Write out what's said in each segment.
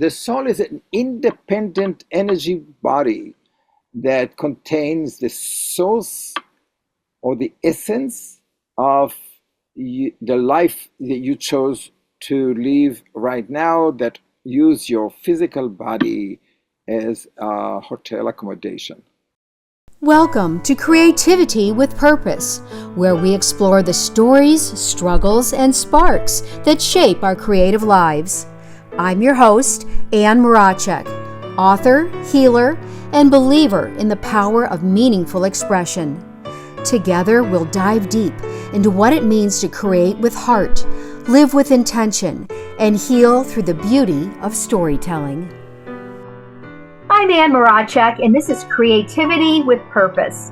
the soul is an independent energy body that contains the source or the essence of the life that you chose to live right now, that use your physical body as a hotel accommodation. Welcome to Creativity with Purpose, where we explore the stories, struggles, and sparks that shape our creative lives. I'm your host, Anne Maracek, author, healer, and believer in the power of meaningful expression. Together, we'll dive deep into what it means to create with heart, live with intention, and heal through the beauty of storytelling. I'm Anne Maracek, and this is Creativity with Purpose.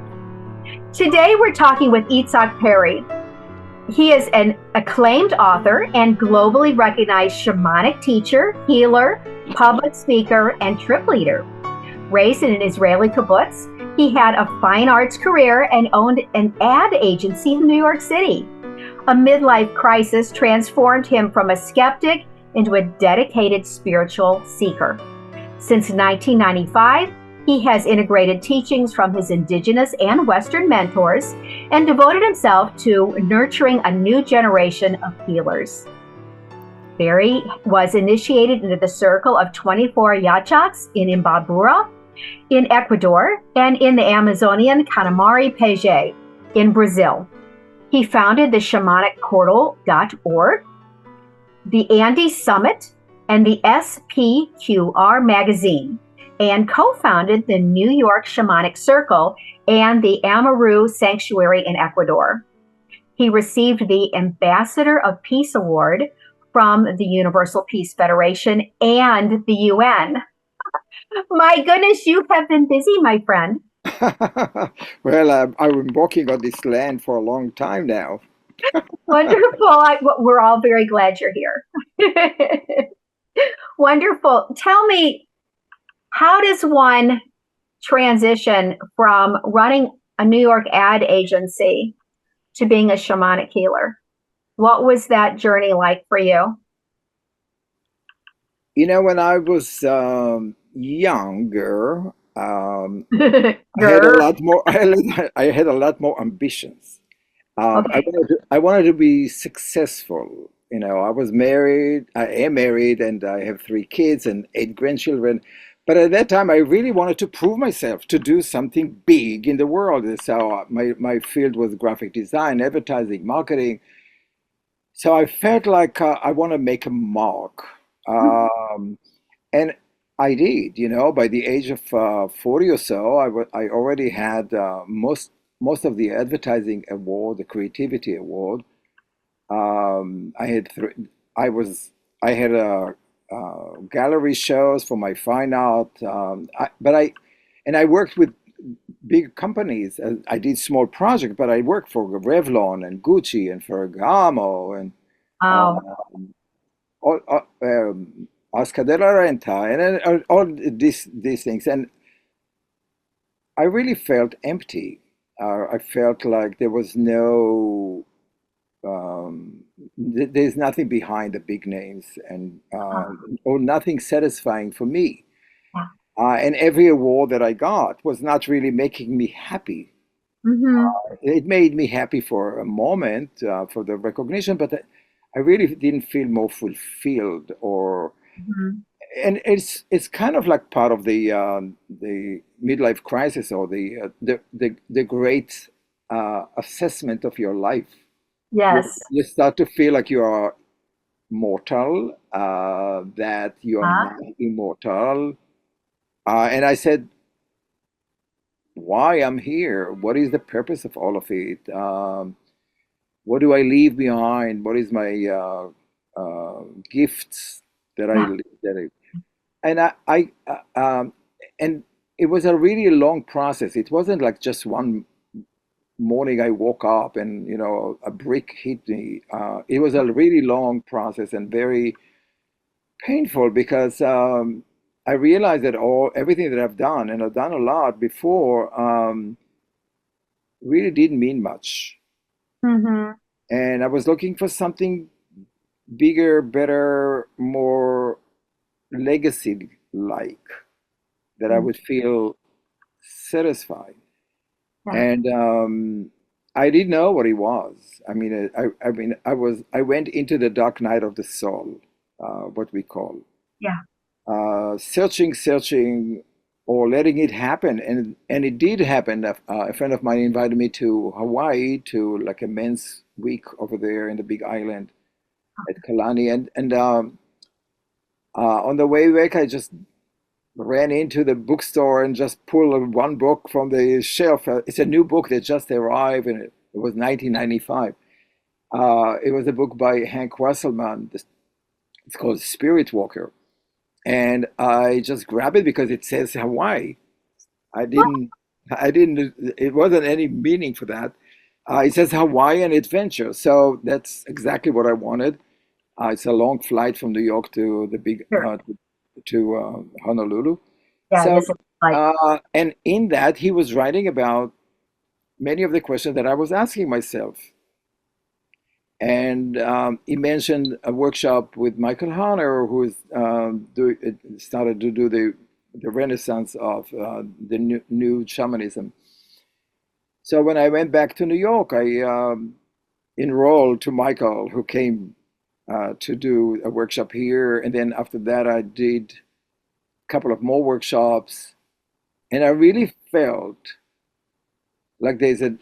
Today, we're talking with Itzhak Beery. He is an acclaimed author and globally recognized shamanic teacher, healer, public speaker, and trip leader. Raised in an Israeli kibbutz, he had a fine arts career and owned an ad agency in New York City. A midlife crisis transformed him from a skeptic into a dedicated spiritual seeker. Since 1995, he has integrated teachings from his indigenous and Western mentors and devoted himself to nurturing a new generation of healers. Beery was initiated into the circle of 24 Itzhaks in Imbabura, in Ecuador, and in the Amazonian Canamari Pege in Brazil. He founded the ShamanicPortal.org, the Andes Summit, and the SPQR magazine, and co-founded the New York Shamanic Circle and the Amaru Sanctuary in Ecuador. He received the Ambassador of Peace Award from the Universal Peace Federation and the UN. My goodness, you have been busy, my friend. Well, I've been walking on this land for a long time now. Wonderful. We're all very glad you're here. Wonderful. Tell me, how does one transition from running a New York ad agency to being a shamanic healer? What was that journey like for you? When I was younger, I had a Grr. lot more. I had a lot more ambitions. Okay. I wanted to be successful. I was married. I am married, and I have 3 kids and 8 grandchildren. But at that time, I really wanted to prove myself to do something big in the world. And so my field was graphic design, advertising, marketing. So I felt like I want to make a mark. And I did. By the age of 40 or so, I already had most of the advertising award, the creativity award. I had I had gallery shows for my fine art. I worked with big companies. I did small projects, but I worked for Revlon and Gucci and Ferragamo and Oh, um, Oscar de la Renta and all these things. And I really felt empty. I felt like there was there's nothing behind the big names, and or nothing satisfying for me. yeah. And every award that I got was not really making me happy. Mm-hmm. It made me happy for a moment, for the recognition, but I really didn't feel more fulfilled. Or Mm-hmm. and it's kind of like part of the midlife crisis, or the great assessment of your life. Yes. You start to feel like you are mortal, that you are Huh? not immortal. And I said, why I'm here? What is the purpose of all of it? What do I leave behind? What is my gifts that Yeah. and and it was a really long process. It wasn't like just one morning I woke up and a brick hit me. It was a really long process and very painful, because I realized that everything that I've done, and I've done a lot before, really didn't mean much. Mm-hmm. And I was looking for something bigger, better, more. legacy like, that I Mm. would feel satisfied. Yeah. And I didn't know what it was. I went into the dark night of the soul, what we call, Yeah. searching, or letting it happen, and it did happen. A friend of mine invited me to Hawaii to like a men's week over there in the Big Island at Kalani, and on the way back, I just ran into the bookstore and just pulled one book from the shelf. It's a new book that just arrived, and it was 1995. It was a book by Hank Wasselman. It's called Spirit Walker, and I just grabbed it because it says Hawaii. I didn't, I didn't. It wasn't any meaning for that. It says Hawaiian Adventure, so that's exactly what I wanted. It's a long flight from New York to the big Sure. to Honolulu. Yeah. So, Yes. It's like, and in that, he was writing about many of the questions that I was asking myself. And he mentioned a workshop with Michael Harner, who started to do the renaissance of the new shamanism. So when I went back to New York, I enrolled to Michael, who came to do a workshop here. And then after that, I did a couple of more workshops. And I really felt like there's a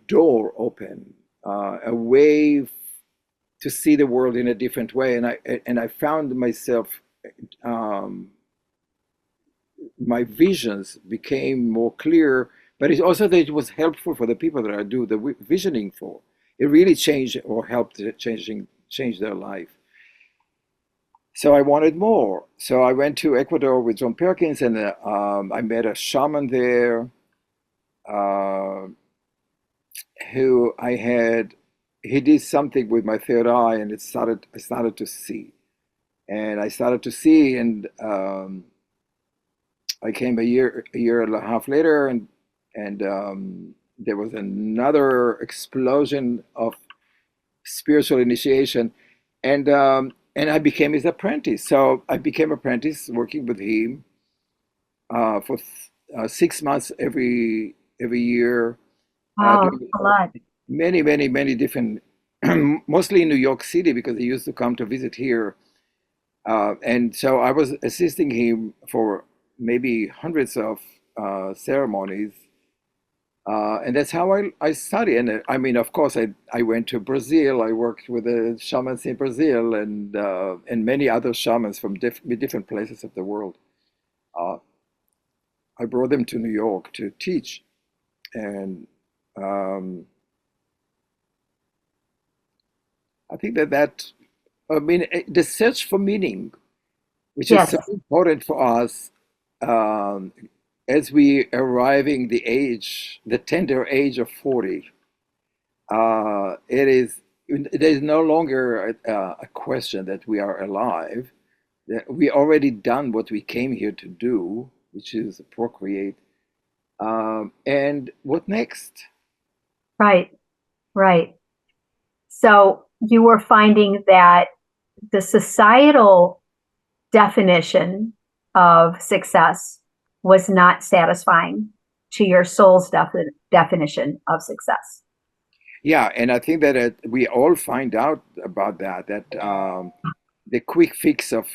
door open, a way to see the world in a different way. And I found myself, um, my visions became more clear, but it also that it was helpful for the people that I do the visioning for. It really changed or helped change their life. So I wanted more. So I went to Ecuador with John Perkins, and I met a shaman there, uh, who I had. He did something with my third eye, and I started to see, and I started to see, and I came a year and a half later, and there was another explosion of spiritual initiation, and I became his apprentice. So I became apprentice, working with him for 6 months every year, wow, doing a lot. many different, mostly in New York City because he used to come to visit here. And so I was assisting him for maybe hundreds of ceremonies. And that's how I study. And I mean, of course, I went to Brazil. I worked with the shamans in Brazil and many other shamans from different places of the world. Uh, I brought them to New York to teach. And um, I think I mean, the search for meaning, which is Yes. so important for us, um, as we arriving the tender age of 40. It is There's no longer a question that we are alive. That we already done what we came here to do, which is procreate. And what next? Right. Right. So you were finding that the societal definition of success was not satisfying to your soul's definition of success. Yeah, and I think that we all find out about that the quick fix of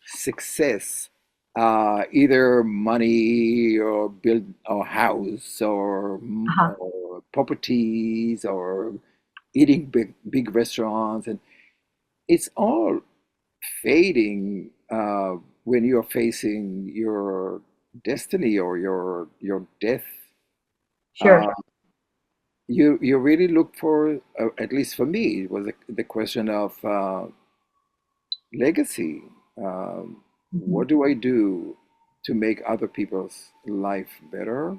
success, either money or build a house Uh-huh. or properties or eating big restaurants, and it's all fading when you're facing your destiny or your death. Sure. Uh, you really look for, at least for me, it was the question of legacy. Mhm. What do I do to make other people's life better?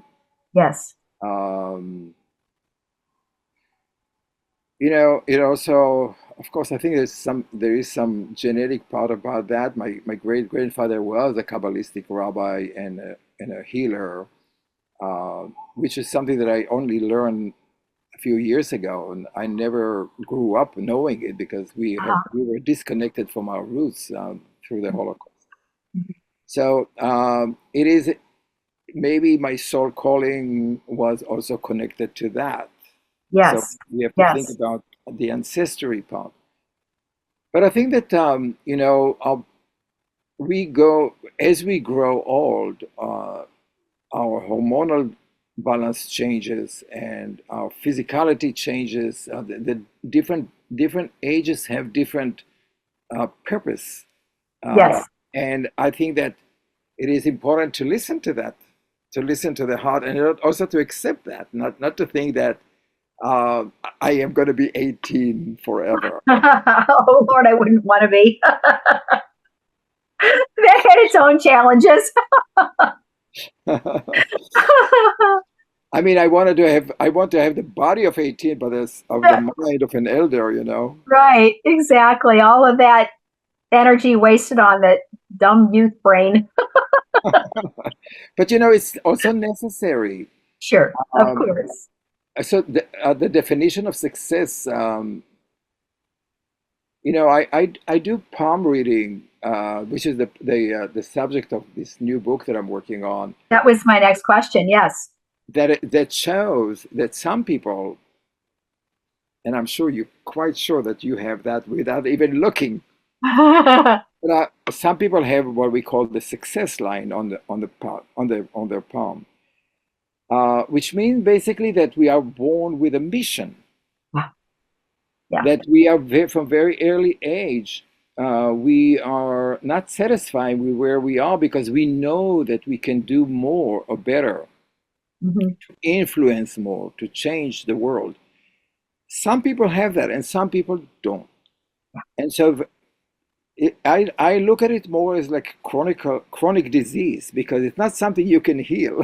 Yes. Um, it also, of course, I think there is some genetic part about that. My great grandfather was a Kabbalistic rabbi and a healer, which is something that I only learned a few years ago, and I never grew up knowing it because Uh-huh. we were disconnected from our roots through the Holocaust. So it is maybe my soul calling was also connected to that. So Yes. we have to think Yes. about the ancestry part. But I think that we go as we grow old, our hormonal balance changes and our physicality changes. The different ages have different purpose, Yes. and I think that it is important to listen to that, to listen to the heart, and also to accept that, not to think that uh, I am going to be 18 forever. Oh Lord, I wouldn't want to be. That had its own challenges. I mean, I want to have the body of 18, but as of the mind of an elder, you know. Right, exactly. All of that energy wasted on that dumb youth brain. But you know, it's also necessary. Sure, of Um, course. so the definition of success, you know, I do palm reading, which is the subject of this new book that I'm working on. That was my next question. Yes. That shows that some people, and I'm sure you're quite sure that you have that without even looking. But some people have what we call the success line on their palm, which means basically that we are born with a mission. Yeah. That we are from very early age. We are not satisfied with where we are because we know that we can do more or better, Mhm. influence more, to change the world. Some people have that, and some people don't. And so I look at it more as like chronic disease because it's not something you can heal.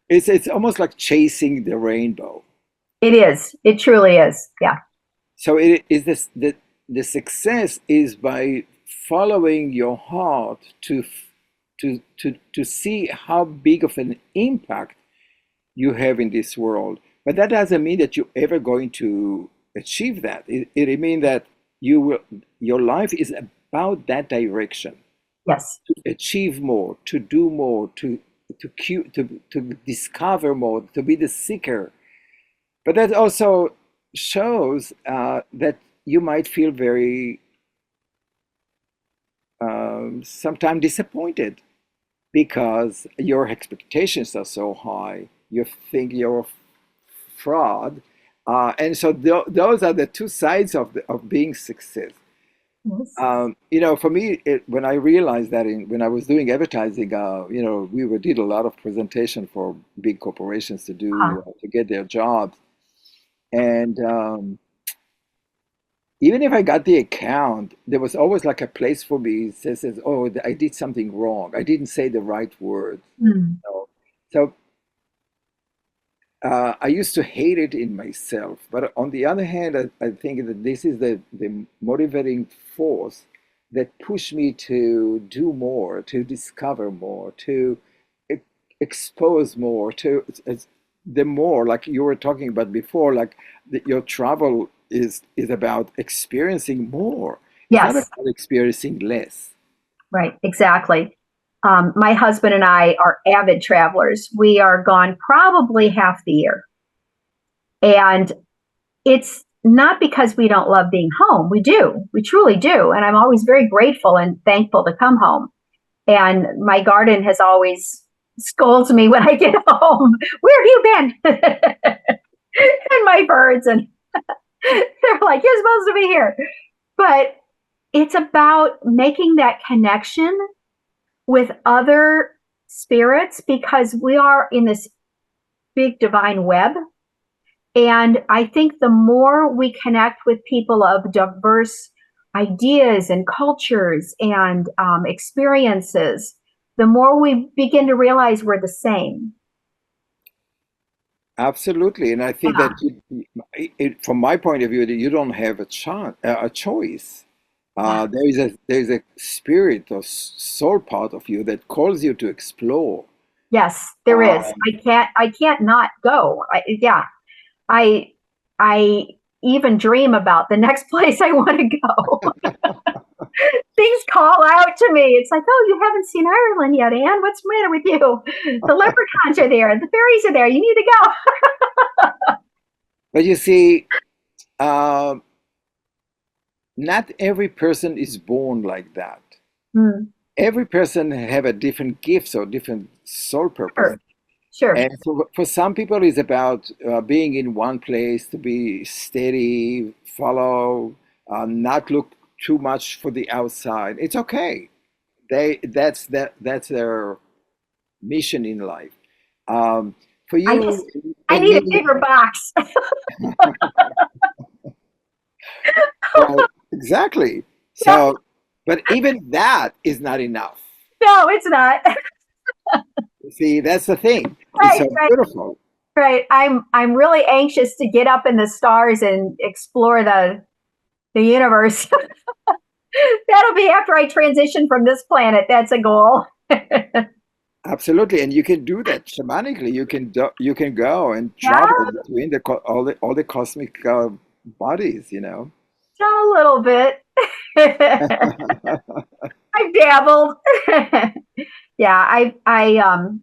It's almost like chasing the rainbow. It is. It truly is. Yeah. So it is this the success is by following your heart to see how big of an impact you have in this world. But that doesn't mean that you're ever going to achieve that. It means that you will your life is about that direction, Yes. to achieve more, to do more, to discover more, to be the seeker. But that also shows that you might feel very sometimes disappointed because your expectations are so high. You think you're a fraud, and so those are the two sides of being success. Yes. You know, for me, when I realized that when I was doing advertising, you know, did a lot of presentation for big corporations Uh-huh. to get their jobs, and even if I got the account, there was always like a place for me. Says, "Oh, I did something wrong. I didn't say the right words." Mm. So, so I used to hate it in myself. But on the other hand, I think that this is the motivating force that pushed me to do more, to discover more, to e- expose more, the more, like you were talking about before, like your travel is about experiencing more. It's not Yes. about experiencing less. Right. Exactly. My husband and I are avid travelers. We are gone probably half the year. And it's not because we don't love being home. We do. We truly do. And I'm always very grateful and thankful to come home. And my garden has always scolds me when I get home. Where have you been? And my birds, and they're like, you're supposed to be here. But it's about making that connection with other spirits because we are in this big divine web. And I think the more we connect with people of diverse ideas and cultures and experiences, the more we begin to realize we're the same. Absolutely, and I think Yeah. that from my point of view, that you don't have a choice. Yeah. There is a spirit or soul part of you that calls you to explore. Yes, there is. Um, I can't not go. Yeah. I I even dream about the next place I want to go. call out to me. It's like, oh, you haven't seen Ireland yet, Anne. What's the matter with you? The leprechauns are there. The fairies are there. You need to go. But you see, uh, not every person is born like that. Hmm. Every person have a different gifts or different soul purpose. Sure. Sure. And for some people, it's about being in one place to be steady, follow, not look too much for the outside. It's okay. That's their mission in life. For I just, you I and need a me, bigger box. well, exactly. Yeah. So, but even that is not enough. No, it's not. See, that's the thing. It's Right, so right, beautiful. right. I'm really anxious to get up in the stars and explore the universe. That'll be after I transition from this planet. That's a goal. Absolutely, and you can do that shamanically. You can go and Yeah, travel between all the cosmic bodies. You know. a little bit. I've dabbled. Yeah, I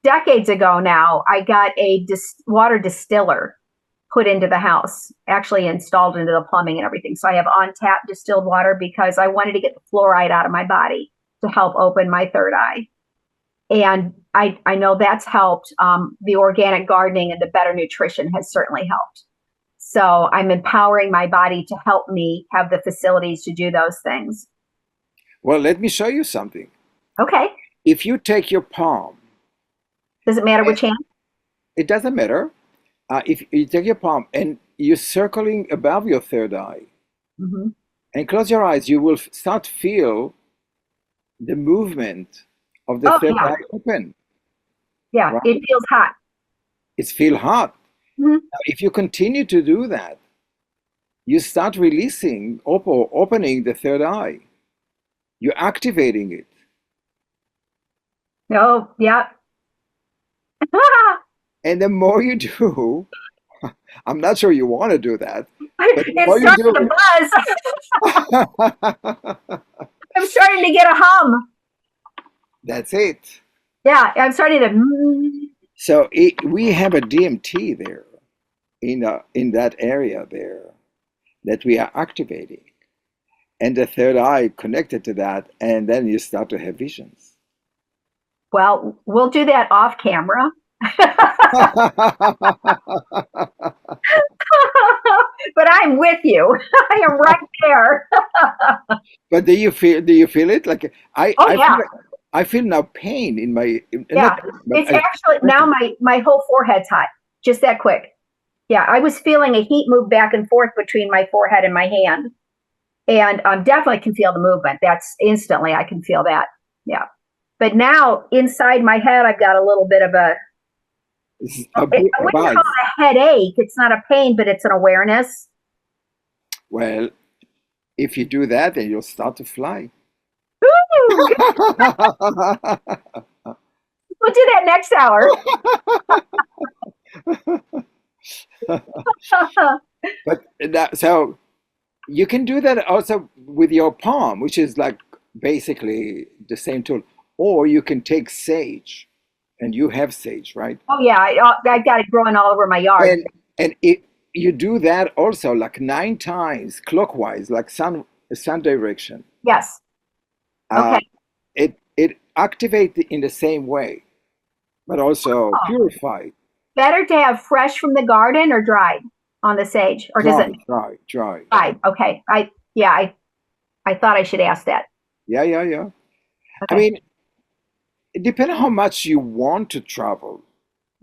decades ago now, I got a water distiller put into the house, actually installed into the plumbing and everything. So I have on tap distilled water because I wanted to get the fluoride out of my body to help open my third eye. And I know that's helped. The organic gardening and the better nutrition has certainly helped. So I'm empowering my body to help me have the facilities to do those things. Well, let me show you something. Okay. If you take your palm, Does it matter eh, which hand? it doesn't matter. If you take your palm and you're circling above your third eye Hmm. and close your eyes, you will start feel the movement of the Oh, third yeah. eye open, Yeah. right? It feels hot. It's feel hot. Mhm. Now, if you continue to do that, you start releasing or opening the third eye. You're activating it. Oh, yeah. And the more you do, I'm not sure you want to do that, but the It's more you starting to do buzz. it, I'm starting to get a hum. that's it. Yeah, I'm starting to. So we have a DMT there in that area there that we are activating, and the third eye connected to that, and then you start to have visions. Well, we'll do that off camera. But I'm with you. I am right there. But do you feel it? Like Oh yeah, I feel now pain in my yeah. not pain, but It's actually now my whole forehead's hot. Just that quick. Yeah, I was feeling a heat move back and forth between my forehead and my hand, and definitely can feel the movement. That's instantly I can feel that. Yeah, but now inside my head, I've got a little bit of it's I a bit wouldn't buzz. call it a headache. It's not a pain, but it's an awareness. Well, if you do that, then you'll start to fly. Ooh, we'll do that next hour. But so you can do that also with your palm, which is like basically the same tool. Or you can take sage, and you have sage, right? Oh yeah, I've got it growing all over my yard. And you do that also like 9 times clockwise, like sun direction. Yes. Uh, Okay. it activates in the same way, but also Oh, purified. better to have fresh from the garden or dried on the sage, or does it Dry. dried? Okay. I thought I should ask that. Yeah. I Okay. mean, it depends on how much you want to travel.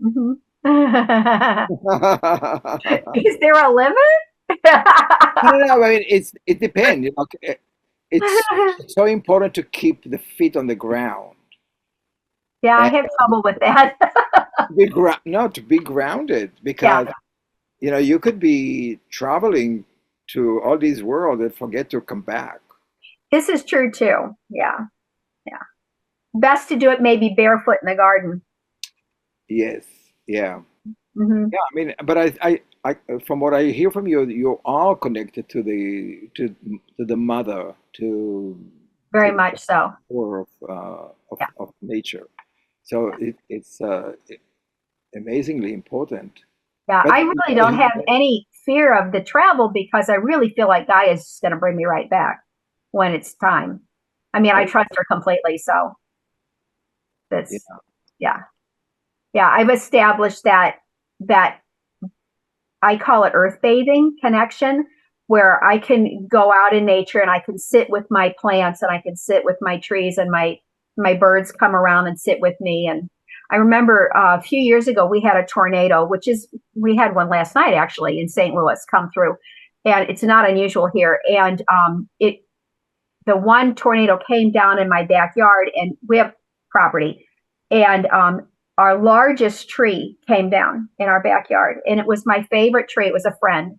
Hmm. No, Is there a limit? no. I mean, it depends. You know, it's so important to keep the feet on the ground Yeah, I and have trouble with that. to be grounded Yeah, because you could be traveling to all these worlds and forget to come back. this is true too. Yeah, yeah. Best to do it maybe barefoot in the garden. Yes, yeah, Hmm. yeah. I mean, but I from what I hear from you, you are connected to the mother, to very to much so. power Yeah. of nature. So it's amazingly important. Yeah, But I really don't have any fear of the travel because I really feel like Gaia is just going to bring me right back when it's time. I mean, I oh, trust her completely. So yeah, that's, yeah. Yeah. I've established that I call it earth bathing connection, where I can go out in nature and I can sit with my plants and I can sit with my trees and my birds come around and sit with me. And I remember a few years ago we had a tornado, we had one last night actually in St. Louis come through, and it's not unusual here. And it the one tornado came down in my backyard, and we have property, and our largest tree came down in our backyard, and it was my favorite tree. It was a friend,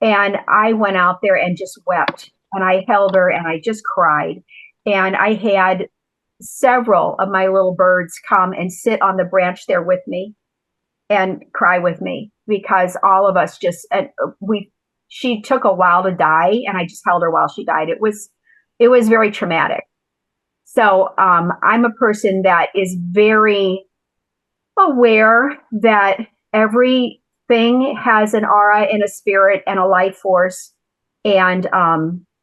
and I went out there and just wept, and I held her and I just cried, and I had several of my little birds come and sit on the branch there with me and cry with me because all of us just and we she took a while to die, and I just held her while she died. It was very traumatic. So I'm a person that is very aware that everything has an aura and a spirit and a life force, and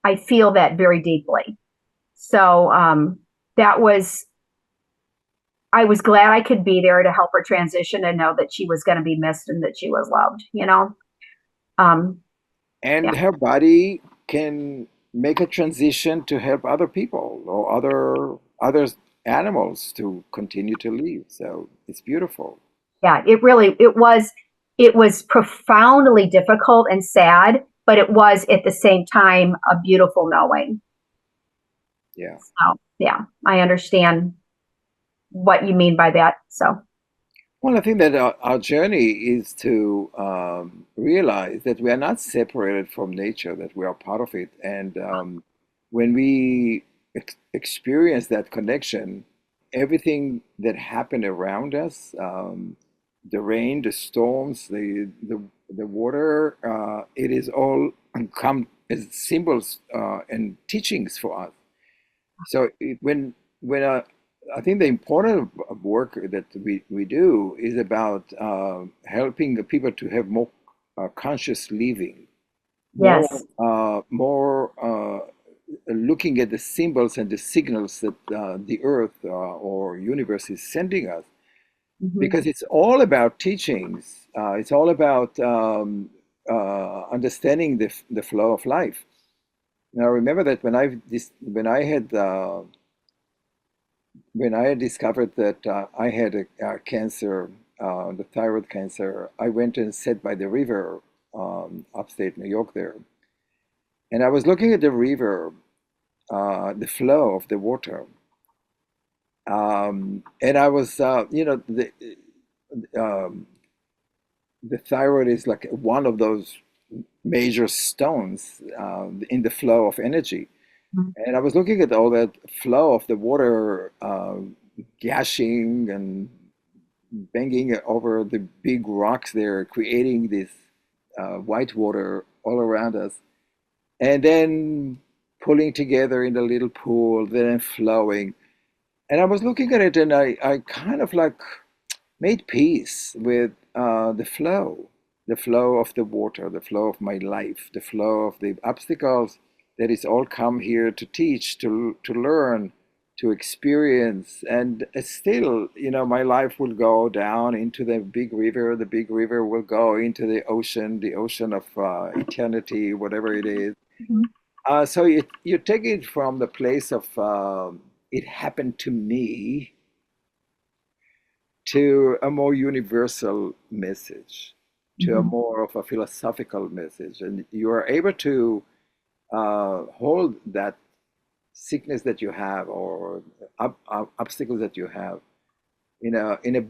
I feel that very deeply. So that was I was glad I could be there to help her transition and know that she was going to be missed and that she was loved. Um, yeah, and her body can make a transition to help other people or other animals to continue to live. So it's beautiful. yeah. It was profoundly difficult and sad, but it was at the same time a beautiful knowing. Yeah. So yeah, I understand what you mean by that. So Well, I think that our journey is to realize that we are not separated from nature, that we are part of it. And when we experience that connection, everything that happened around us, the rain, the storms, the water, it is all come as symbols and teachings for us. So when I think the important of work that we do is about helping the people to have more conscious living, more yes. looking at the symbols and the signals that the earth or universe is sending us, Hmm. because it's all about teachings. It's all about understanding the flow of life. Now remember that when I had discovered that I had a cancer, the thyroid cancer, I went and sat by the river, upstate New York there. And I was looking at the river, the flow of the water. And I was, um, the thyroid is like one of those major stones in the flow of energy. And I was looking at all that flow of the water gashing and banging over the big rocks there, creating this white water all around us, and then pulling together in the little pool, then flowing. And I was looking at it and I kind of like made peace with the flow of the water, the flow of my life, the flow of the obstacles that is all come here to teach, to learn, to experience. And still, my life will go down into the big river. The big river will go into the ocean of eternity, whatever it is. Hmm. So you take it from the place of it happened to me to a more universal message, to a Hmm. more of a philosophical message, and you are able to hold that sickness that you have or obstacles that you have in a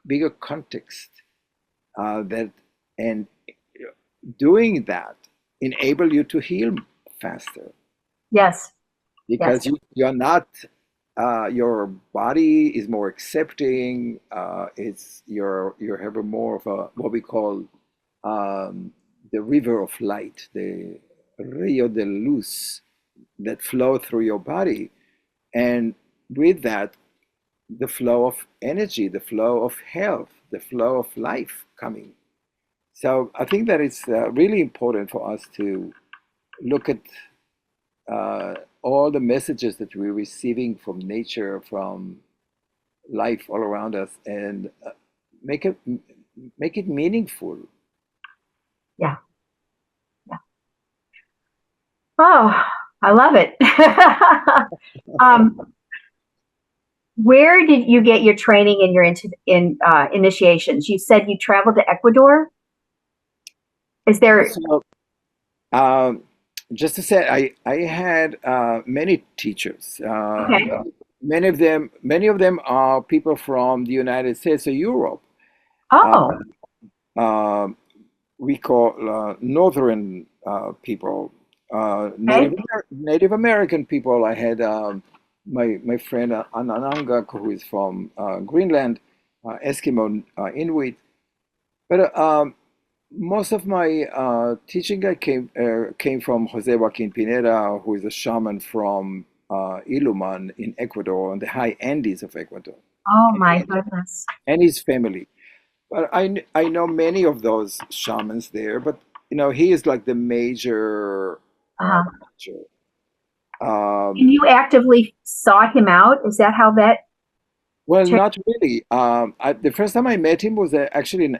bigger context that and doing that enable you to heal faster Yes. because Yes. you're not your body is more accepting. It's you have a more of a what we call the river of light, the rio de luz that flow through your body. And with that, the flow of energy, the flow of health, the flow of life coming. So I think that it's really important for us to look at all the messages that we're receiving from nature, from life all around us, and make it make it meaningful. Yeah. Yeah. Oh, I love it. um, where did you get your training and your initiations? You said you traveled to Ecuador. Is there? So, um, just to say, I had many teachers. Okay. Many of them are people from the United States or Europe. Uh, Oh, uh, we call Northern people, okay. Native American people. I had my friend Ananangak, who is from Greenland, Eskimo, Inuit. But most of my teaching came from Jose Joaquin Pineda, who is a shaman from Iluman in Ecuador, on the high Andes of Ecuador, Oh and, my goodness. and his family. But I know many of those shamans there, but he is like the major Uh-huh. teacher. And Um, you actively sought him out? Is that how that? well, Tra- not really. The first time I met him was actually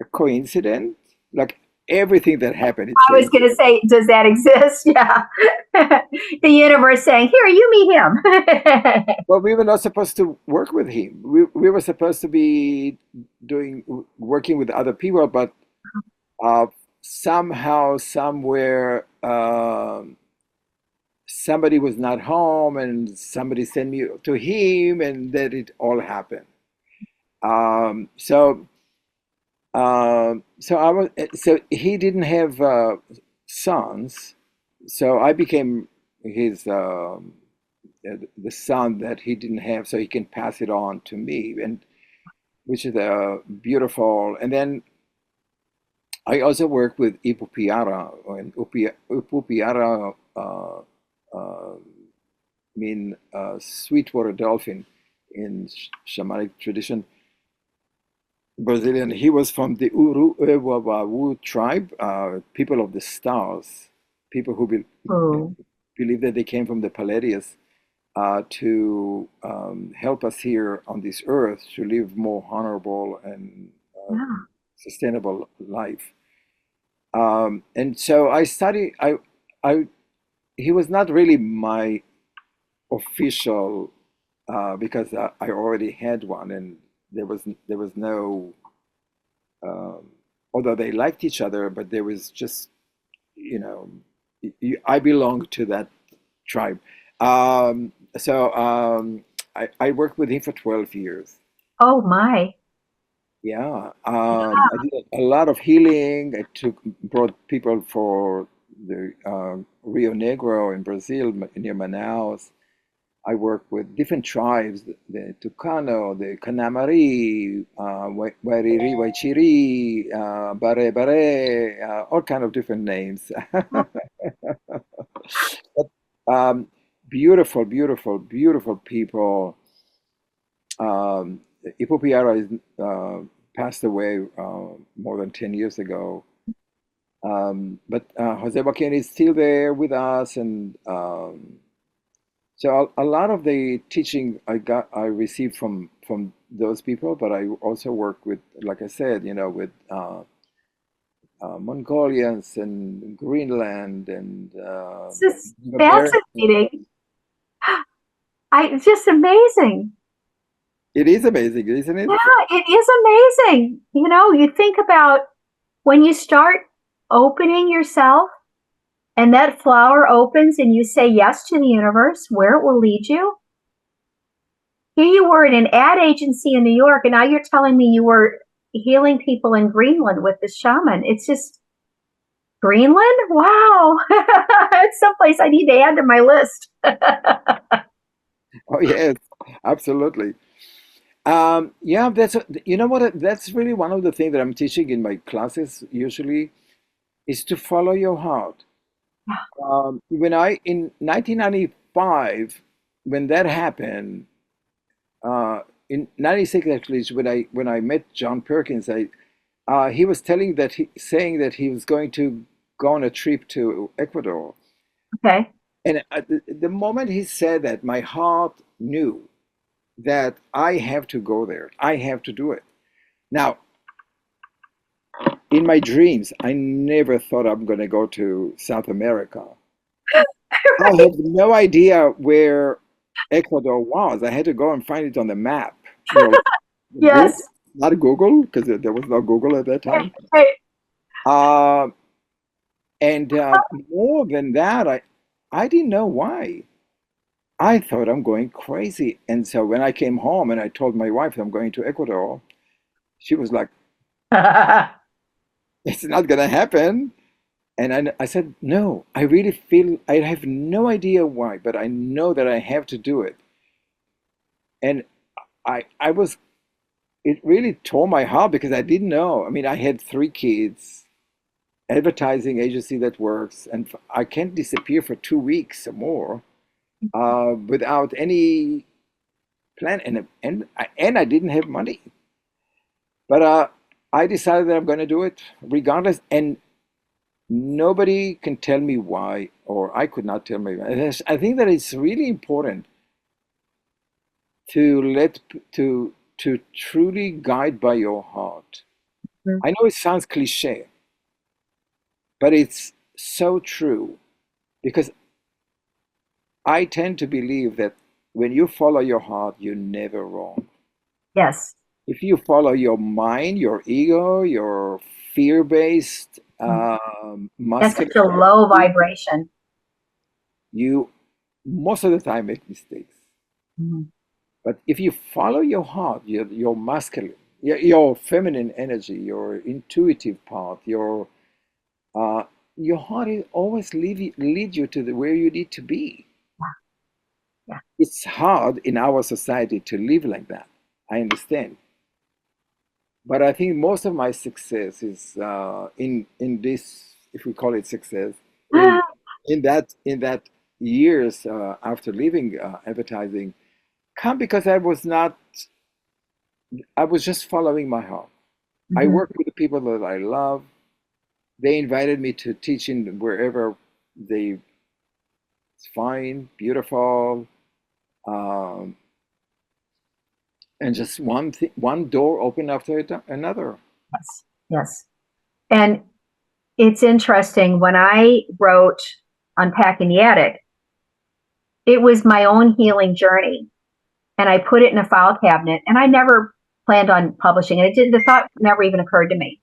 a coincidence. Like everything that happened, it's I was really. going to say, does that exist? Yeah. The universe saying, "Here, you meet him." Well, we were not supposed to work with him. We were supposed to be working with other people, but uh, somehow, somewhere, somebody was not home, and somebody sent me to him, and then it all happened. Um, so, so he didn't have sons, so I became his the son that he didn't have, so he can pass it on to me, and which is beautiful. And then I also work with Ipupiara, and Ipupiara mean sweetwater dolphin in shamanic tradition, Brazilian. He was from the Uruewawu tribe, people of the stars, people who Oh, believe that they came from the Palladius to help us here on this earth to live more honorable and yeah. sustainable life. And so I study. I He was not really my official because I already had one, and there was no. Um, Although they liked each other, but there was just you know I belonged to that tribe. I worked with him for 12 years. Oh my. Yeah, I did a lot of healing. Brought people for the Rio Negro in Brazil, near Manaus. I work with different tribes, the Tucano, the Kanamari, Wairiri, Waichiri, Bare Bare, all kind of different names. But um, beautiful, beautiful, beautiful people. Ipo Piara is, passed away more than 10 years ago. But Jose Joaquin is still there with us, and so a lot of the teaching I received from those people, but I also work with, like I said, with Mongolians and Greenland and This is Native fascinating. Americans. It's just amazing. It is amazing, isn't it? Yeah, it is amazing. You think about when you start opening yourself and that flower opens and you say yes to the universe, where it will lead you. Here you were in an ad agency in New York, and now you're telling me you were healing people in Greenland with the shaman. It's just Greenland? Wow. It's someplace I need to add to my list. Oh yes, absolutely. Yeah, you know what? That's really one of the things that I'm teaching in my classes usually is to follow your heart. When I in 1995. when that happened, in '96 actually is when I met John Perkins. He was saying that he was going to go on a trip to Ecuador, Okay. and at the moment he said that, my heart knew that I have to go there. I have to do it. Now, in my dreams, I never thought I'm going to go to South America. I Right. had no idea where Ecuador was. I had to go and find it on the map. You know, Google, Yes. not Google, because there was no Google at that Right. time. Right. Uh, and more than that, I didn't know why. I thought I'm going crazy. And so when I came home and I told my wife I'm going to Ecuador, she was like, it's not going to happen. And I said, no, I really feel, I have no idea why, but I know that I have to do it. And I was, it really tore my heart because I didn't know. I mean, I had three kids, advertising agency that works, and I can't disappear for 2 weeks or more without any plan. And I didn't have money. But I decided that I'm going to do it regardless. And nobody can tell me why, or I could not tell me why. I think that it's really important to to truly guide by your heart. I know it sounds cliche, but it's so true because I tend to believe that when you follow your heart, you're never wrong. Yes. If you follow your mind, your ego, your fear-based That's muscular such a low memory, vibration. you most of the time make mistakes. Mhm. But if you follow your heart, your masculine, your feminine energy, your intuitive part, uh, your heart will always lead you to where you need to be. Yeah. It's hard in our society to live like that. I understand. But I think most of my success is in this, if we call it success, in Yeah. in that years after leaving advertising, come because I was just following my heart. I Mhm. work with the people that I love. They invited me to teach in wherever they find beautiful, um, and just one door opened after another. Yes. Yes. And it's interesting when I wrote Unpacking the Attic, it was my own healing journey. And I put it in a file cabinet and I never planned on publishing it. The thought never even occurred to me.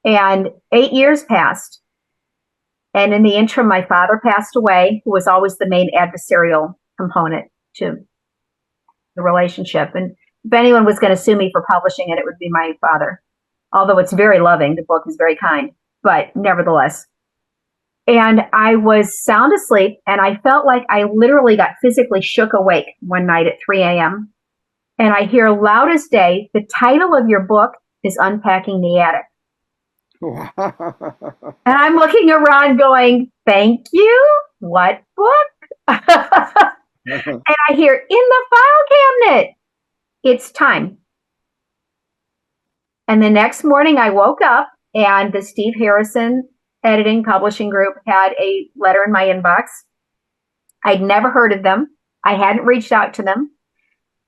And 8 years passed. And in the interim, my father passed away, who was always the main adversarial component to the relationship. And if anyone was going to sue me for publishing it, it would be my father. Although it's very loving, the book is very kind, but nevertheless. And I was sound asleep, and I felt like I literally got physically shook awake one night at 3 a.m. And I hear loud as day, the title of your book is Unpacking the Attic. And I'm looking around going, thank you? What book? And I hear in the file cabinet, it's time. And the next morning I woke up and the Steve Harrison Editing Publishing Group had a letter in my inbox. I'd never heard of them. I hadn't reached out to them.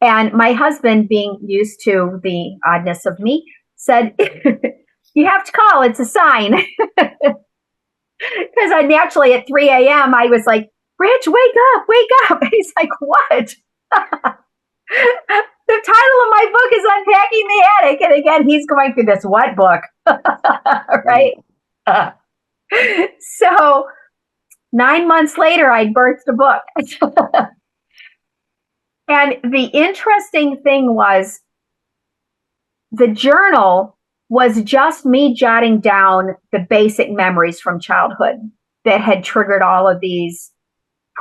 And my husband, being used to the oddness of me, said, you have to call, it's a sign. Because I naturally at 3 a.m. I was like, Rich, wake up, wake up. And he's like, what? The title of my book is Unpacking the Attic. And again, he's going through this what book? Right? So 9 months later, I birthed a book. And the interesting thing was the journal was just me jotting down the basic memories from childhood that had triggered all of these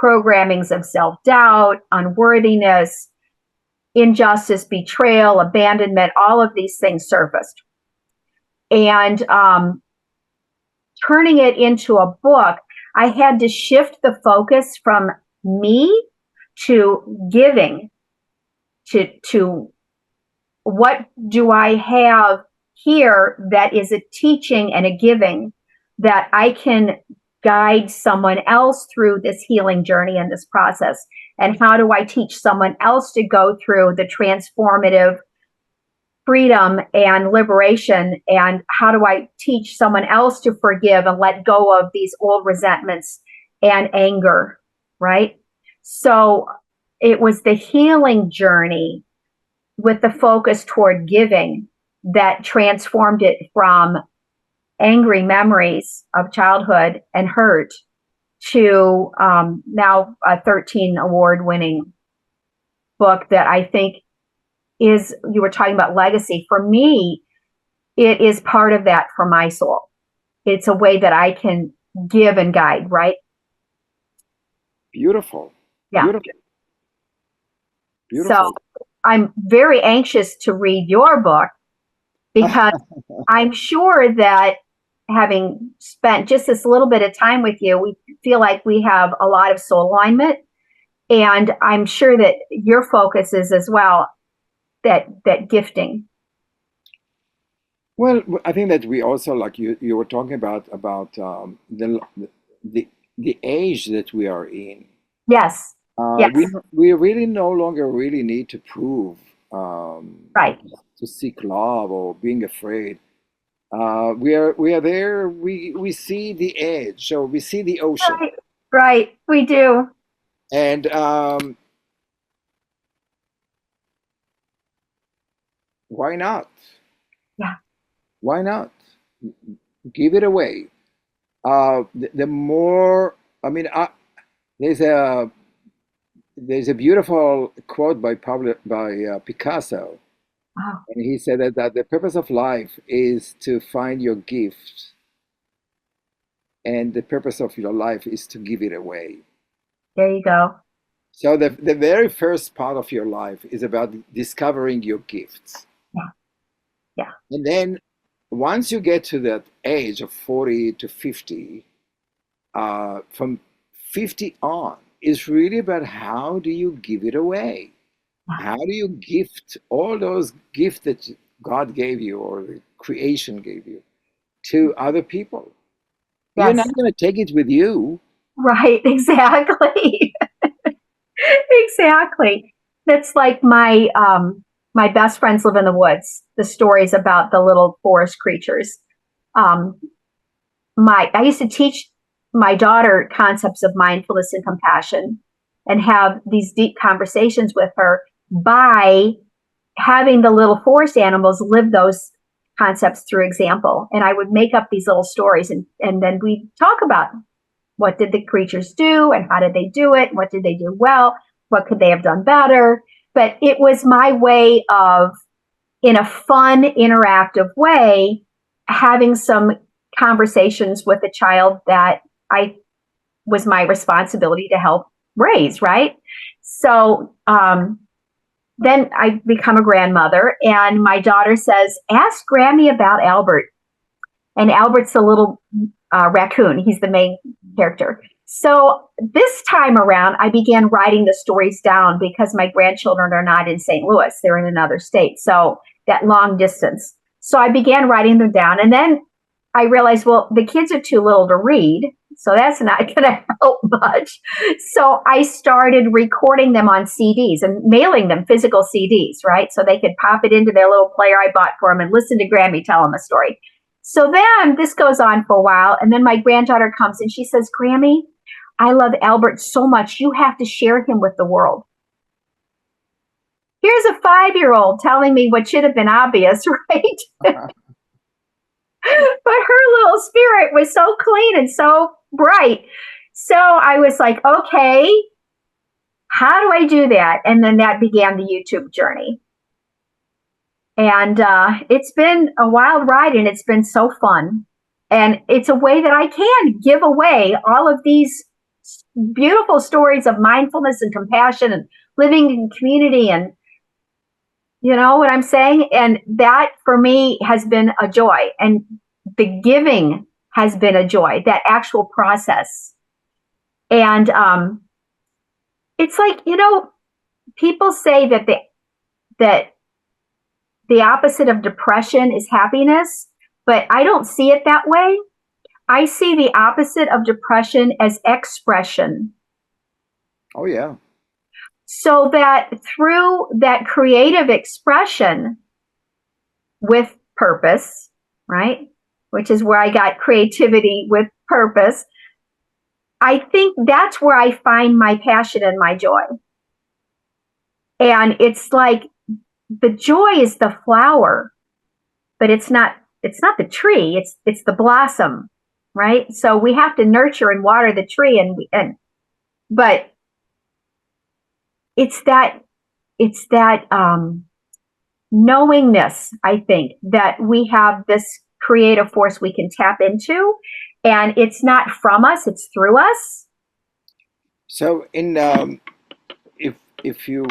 programmings of self-doubt, unworthiness, injustice, betrayal, abandonment, all of these things surfaced. And turning it into a book, I had to shift the focus from me to giving, to what do I have here that is a teaching and a giving that I can guide someone else through this healing journey and this process? And how do I teach someone else to go through the transformative freedom and liberation? And how do I teach someone else to forgive and let go of these old resentments and anger, right? So it was the healing journey with the focus toward giving that transformed it from angry memories of childhood and hurt to now a 13 award winning book that I think is, you were talking about legacy. For me, it is part of that for my soul. It's a way that I can give and guide, right? Beautiful. Yeah. Beautiful. Beautiful. So I'm very anxious to read your book because I'm sure that having spent just this little bit of time with you, we feel like we have a lot of soul alignment. And I'm sure that your focus is as well that gifting. Well, I think that we also, like you were talking about the age that we are in. Yes. Yes. We really no longer really need to prove Right. to seek love or being afraid. We are there. We see the edge, so we see the ocean, Right. We do. and why not? Yeah. Why not? Give it away. The more, I mean, there's a beautiful quote by Picasso, Wow. and he said that the purpose of life is to find your gift, and the purpose of your life is to give it away. There you go. So the very first part of your life is about discovering your gifts. Yeah. Yeah. And then once you get to that age of 40 to 50, from 50 on, is really about how do you give it away? How do you gift all those gifts that God gave you or the creation gave you to other people? Yes. You're not going to take it with you. Right. Exactly. Exactly. That's like my best friends live in the woods. The stories about the little forest creatures. I used to teach my daughter concepts of mindfulness and compassion and have these deep conversations with her by having the little forest animals live those concepts through example. And I would make up these little stories and then we talk about what did the creatures do and how did they do it? What did they do well? What could they have done better? But it was my way of, in a fun, interactive way, having some conversations with a child that I was my responsibility to help raise, right? So then I become a grandmother, and my daughter says, ask Grammy about Albert. And Albert's a little raccoon. He's the main character. So this time around, I began writing the stories down because my grandchildren are not in St. Louis. They're in another state. So that long distance. So I began writing them down. And then I realized, well, the kids are too little to read. So that's not going to help much. So I started recording them on CDs and mailing them physical CDs, right? So they could pop it into their little player I bought for them and listen to Grammy tell them a story. So then this goes on for a while. And then my granddaughter comes and she says, Grammy, I love Albert so much. You have to share him with the world. Here's a 5-year-old telling me what should have been obvious, right? But her little spirit was so clean and so bright. So I was like, okay, how do I do that? And then that began the YouTube journey. And it's been a wild ride and it's been so fun. And it's a way that I can give away all of these beautiful stories of mindfulness and compassion and living in community, and you know what I'm saying? And that for me has been a joy. And the giving has been a joy, that actual process. And it's like, people say that the opposite of depression is happiness, but I don't see it that way. I see the opposite of depression as expression. Oh, yeah. So that through that creative expression with purpose, right? Which is where I got creativity with purpose. I think that's where I find my passion and my joy. And it's like the joy is the flower, but it's not the tree, it's the blossom, right? So we have to nurture and water the tree, but it's that knowingness, I think, that we have this creative force we can tap into, and it's not from us, it's through us. So, if you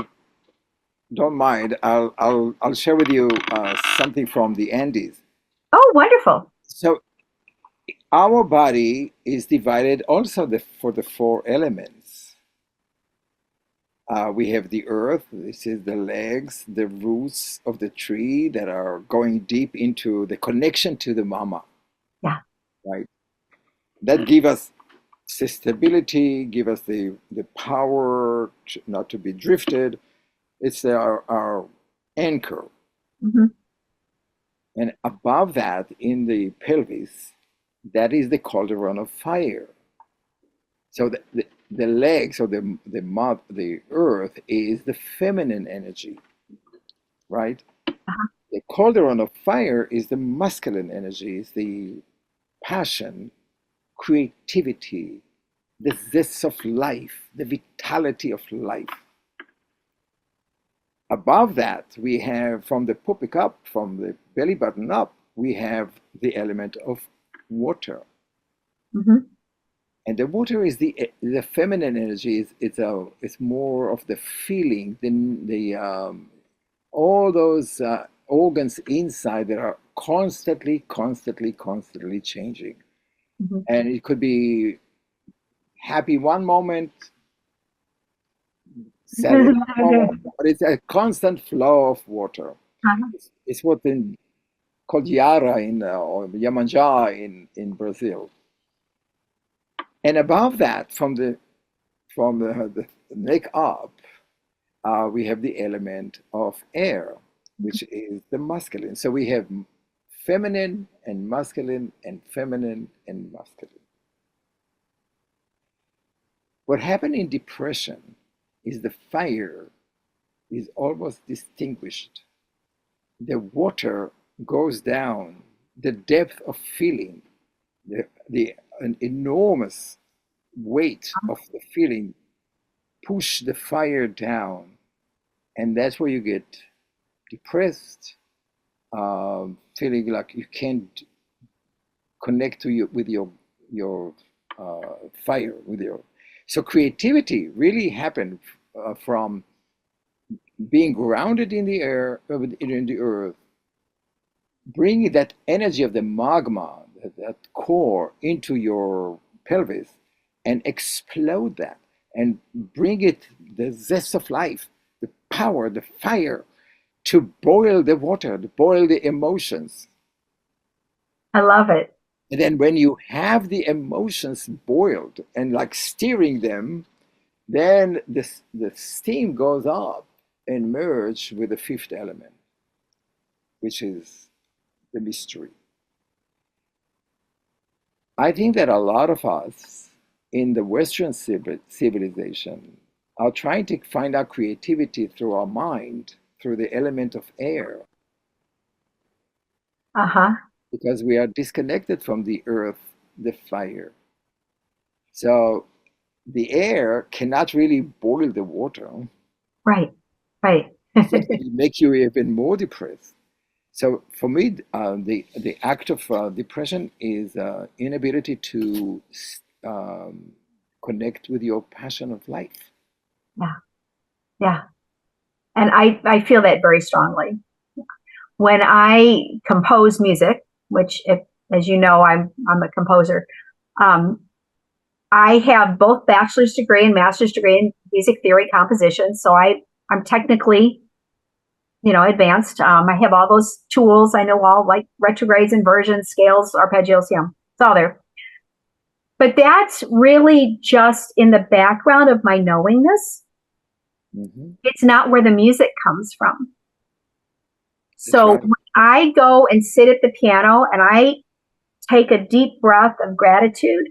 don't mind, I'll share with you something from the Andes. Oh, wonderful. So, our body is divided also for the four elements. We have the earth. This is the legs, the roots of the tree that are going deep into the connection to the mama, Yeah. right? That give us stability, give us the power not to be drifted. It's our anchor. Mm-hmm. And above that, in the pelvis, that is the cauldron of fire. So the legs or the earth is the feminine energy, right? Uh-huh. The cauldron of fire is the masculine energy, is the passion, creativity, the zest of life, the vitality of life. Above that, we have from the pubic up, from the belly button up, we have the element of water. Mm-hmm. And the water is the feminine energy. It's more of the feeling, the all those organs inside that are constantly changing. Mm-hmm. And it could be happy one moment, sad in one moment, but it's a constant flow of water. Uh-huh. It's what called Yara or Yamanja in Brazil. And above that, from the neck up, we have the element of air, which is the masculine. So we have feminine and masculine and feminine and masculine. What happened in depression is the fire is almost distinguished. The water goes down, the depth of feeling, an enormous weight of the feeling push the fire down, and that's where you get depressed, feeling like you can't connect with your fire with your. So creativity really happened from being grounded in the air, in the earth, bringing that energy of the magma, that core, into your pelvis, and explode that, and bring it the zest of life, the power, the fire, to boil the water, to boil the emotions. I love it. And then when you have the emotions boiled and like steering them, then the steam goes up and merge with the fifth element, which is the mystery. I think that a lot of us in the Western civilization are trying to find our creativity through our mind, through the element of air, Uh-huh. because we are disconnected from the earth, the fire. So the air cannot really boil the water. Right. Right. So it make you even more depressed. So for me, the act of depression is inability to connect with your passion of life. Yeah. Yeah. And I feel that very strongly. When I compose music, which, as you know, I'm a composer. I have both bachelor's degree and master's degree music theory composition. So I'm technically, advanced. I have all those tools. I know all like retrogrades, inversions, scales, arpeggios. Yeah, it's all there. But that's really just in the background of my knowingness. Mm-hmm. It's not where the music comes from. So Right. when I go and sit at the piano and I take a deep breath of gratitude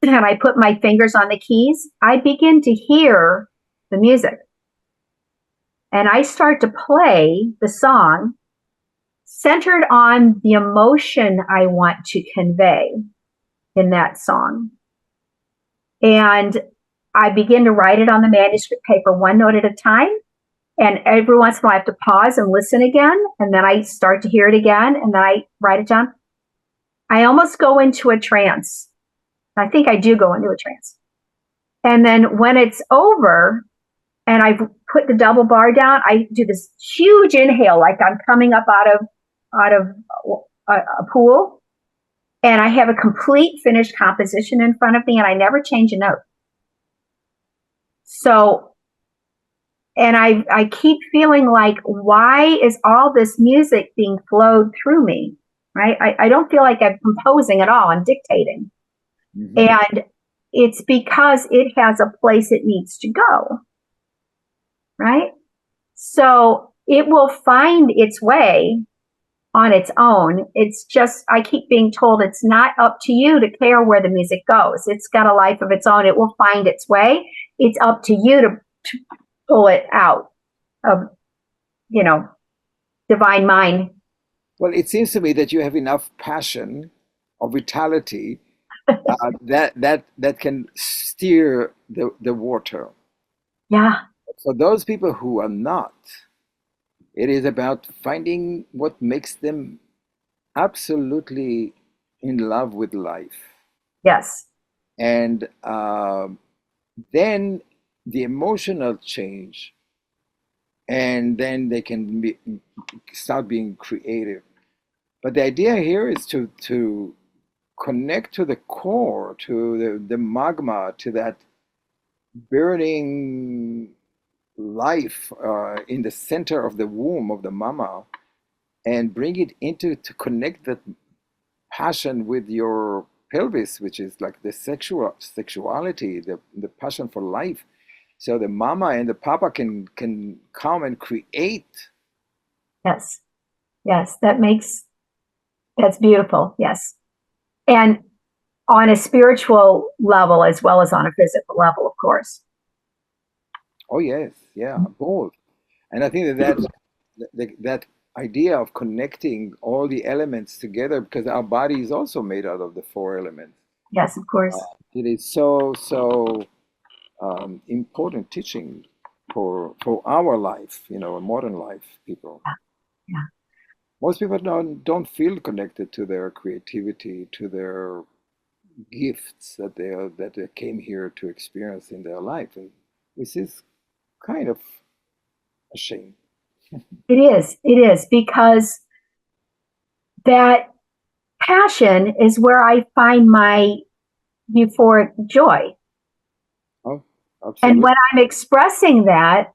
and I put my fingers on the keys, I begin to hear the music. And I start to play the song centered on the emotion I want to convey in that song. And I begin to write it on the manuscript paper one note at a time. And every once in a while, I have to pause and listen again. And then I start to hear it again. And then I write it down. I almost go into a trance. I think I do go into a trance. And then when it's over and I've put the double bar down, I do this huge inhale, like I'm coming up out of a pool. And I have a complete finished composition in front of me, and I never change a note. So, and I keep feeling like, why is all this music being flowed through me, right? I don't feel like I'm composing at all. I'm dictating. Mm-hmm. And it's because it has a place it needs to go, right? So it will find its way on its own. It's just, I keep being told it's not up to you to care where the music goes. It's got a life of its own. It will find its way. It's up to you to pull it out of, divine mind. Well, it seems to me that you have enough passion or vitality that can steer the water. Yeah. For those people who are not, it is about finding what makes them absolutely in love with life. Yes. And then the emotional change, and then they can start being creative. But the idea here is to connect to the core, to the magma, to that burning life in the center of the womb of the mama, and bring it to connect that passion with your pelvis, which is like the sexuality, the passion for life. So the mama and the papa can come and create. Yes. Yes. That's beautiful. Yes. And on a spiritual level as well as on a physical level, of course. Oh yes, yeah, both. And I think that idea of connecting all the elements together, because our body is also made out of the four elements. Yes, of course. It is so important teaching for our life, a modern life, people. Yeah. Most people don't feel connected to their creativity, to their gifts that they came here to experience in their life, and this is kind of a shame. It is because that passion is where I find my euphoric joy. Oh, absolutely. And when I'm expressing that,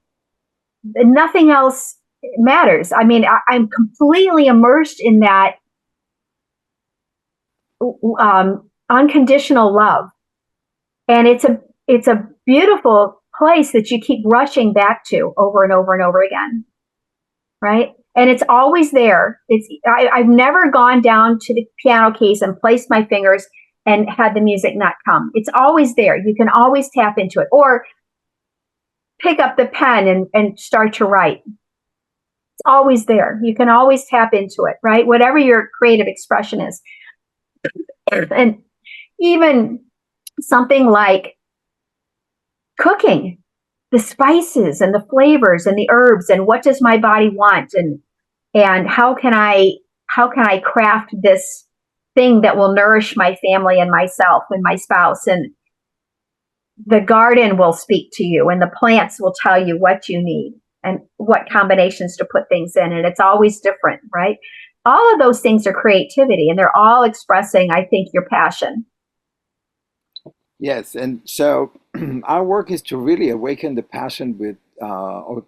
nothing else matters. I mean, I'm completely immersed in that unconditional love, and it's a beautiful place that you keep rushing back to over and over and over again, right? And it's always there. I've never gone down to the piano case and placed my fingers and had the music not come. It's always there. You can always tap into it, or pick up the pen and start to write. It's always there. You can always tap into it, right? Whatever your creative expression is. And even something like cooking, the spices and the flavors and the herbs, and what does my body want, and how can I craft this thing that will nourish my family and myself and my spouse. And the garden will speak to you, and the plants will tell you what you need and what combinations to put things in. And it's always different, right? All of those things are creativity, and they're all expressing, I think, your passion. Yes, and so our work is to really awaken the passion with or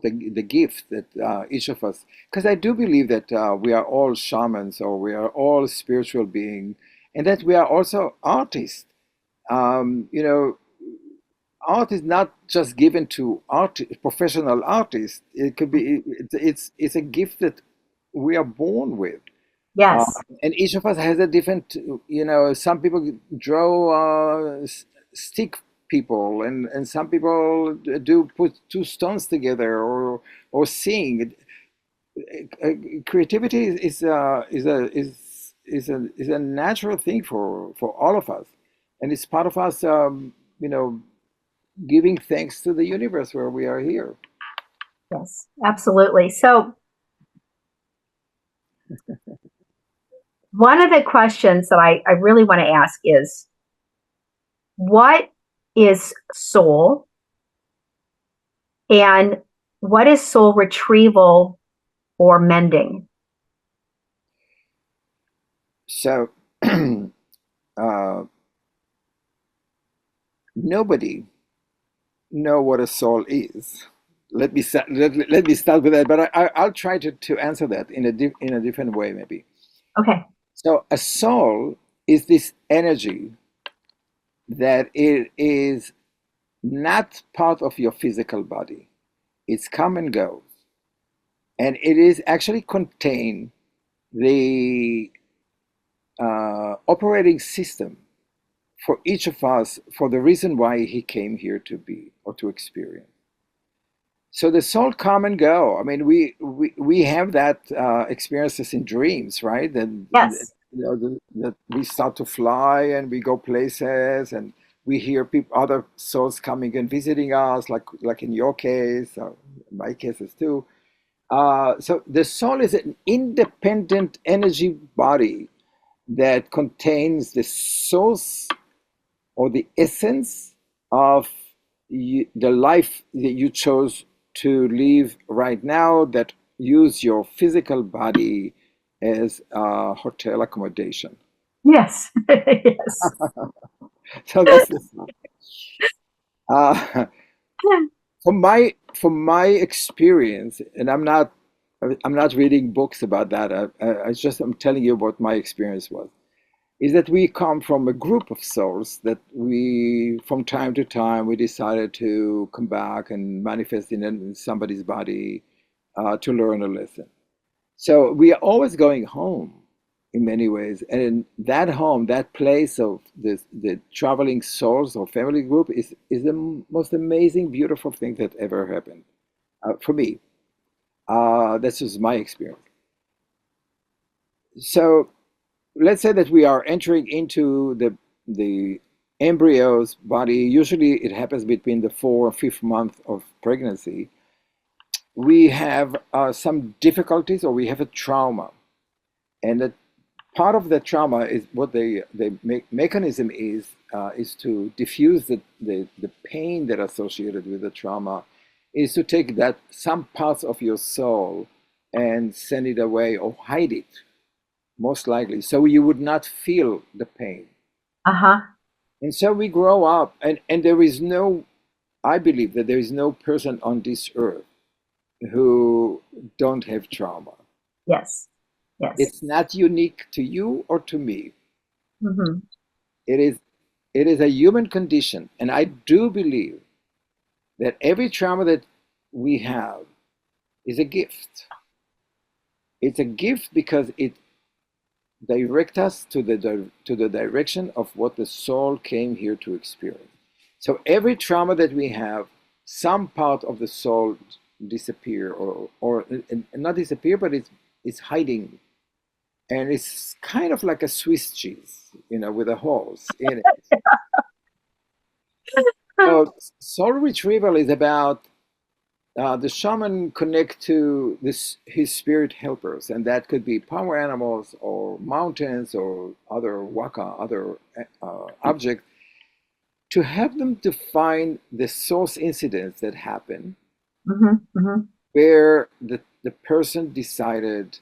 the gift that each of us, because I do believe that we are all shamans or we are all spiritual beings, and that we are also artists. You know, art is not just given to professional artists. It could be it's a gift that we are born with. Uh, Yes. and each of us has a different, some people draw stick people, and some people do put two stones together or sing. Creativity is a natural thing for all of us, and it's part of us, giving thanks to the universe where we are here. Yes, absolutely. So, one of the questions that I really want to ask is what is soul and what is soul retrieval or mending? So, uh, nobody know what a soul is. Let me start with that, but I'll try to answer that in a different way, maybe. Okay. So a soul is this energy that it is not part of your physical body. It's come and goes, and it is actually contain the operating system for each of us for the reason why he came here to be or to experience. So the soul come and go. I mean, we have that experiences in dreams, right? And Yes. that we start to fly and we go places and we hear people, other souls coming and visiting us, like in your case, or in my cases too. So the soul is an independent energy body that contains the source or the essence of the life that you chose to live right now, that use your physical body as a hotel accommodation. Yes. Yes. So that's the sound. Uh, from my experience, and I'm not reading books about that. I'm telling you what my experience was. Is that we come from a group of souls that we, from time to time, we decided to come back and manifest in somebody's body to learn a lesson. So we are always going home in many ways. And in that home, that place of the traveling souls or family group is the most amazing, beautiful thing that ever happened for me. That's just my experience. So let's say that we are entering into the embryo's body. Usually it happens between the 4th or 5th month of pregnancy. We have some difficulties or we have a trauma, and that part of the trauma is what the mechanism is to diffuse the pain that associated with the trauma, is to take that some parts of your soul and send it away or hide it, most likely, so you would not feel the pain. Uh-huh. And so we grow up, and there is no, I believe that there is no person on this earth who don't have trauma. Yes. Yes. It's not unique to you or to me. Hmm. It is it is a human condition, and I do believe that every trauma that we have is a gift. It's a gift because it direct us to the direction of what the soul came here to experience. So every trauma that we have, some part of the soul disappear or not disappear, but it's hiding, and it's kind of like a Swiss cheese, with a holes in it. So soul retrieval is about the shaman connect to his spirit helpers, and that could be power animals or mountains or other waka, other objects, to help them define the source incidents that happen Hmm. Hmm. where the person decided